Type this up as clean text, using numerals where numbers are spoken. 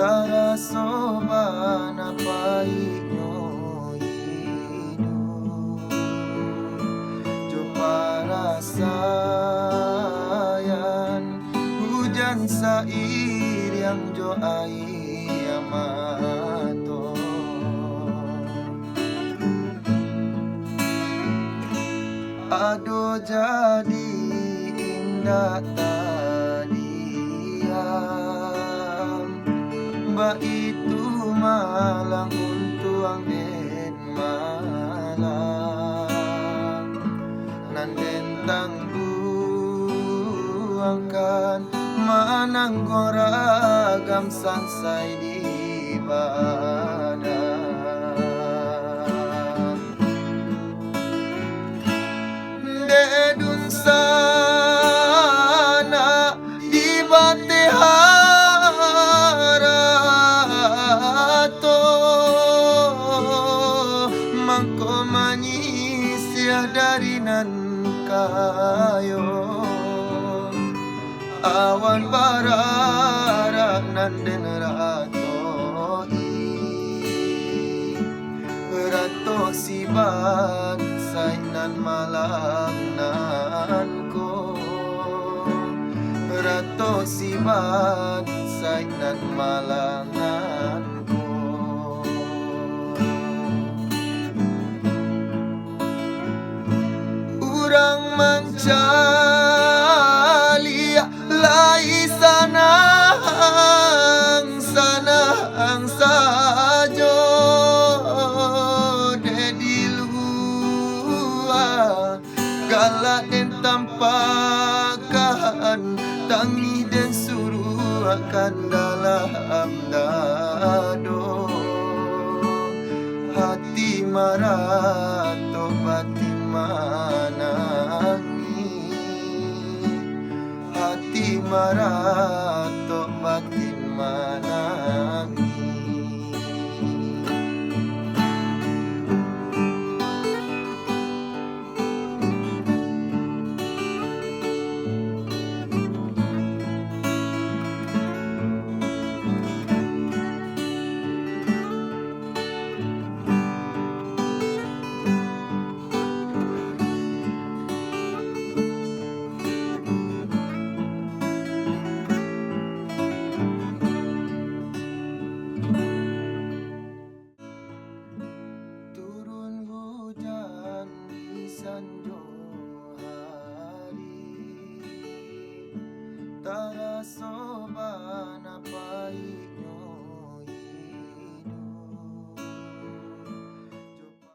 Taraso ba na pahinyo hidup Jo para sayan hujan sair yang jo ai amato Ado jadi indah tadiam Ba itu malang untuang den malang Nanden tangguangkan Manang goragam sansai di badan Dedun sana di bateharato Mangko manisya dari nan kayo Awan barara nanden rato siban sainan malang nan ko Rato siban sainan malang nan ko Urang mencali lai sanang sajo Galak dan tampakan Tangi dan suruh akan dalam dado Hati marah batin manangi Hati marah batin manangi Turun hujan di sanjung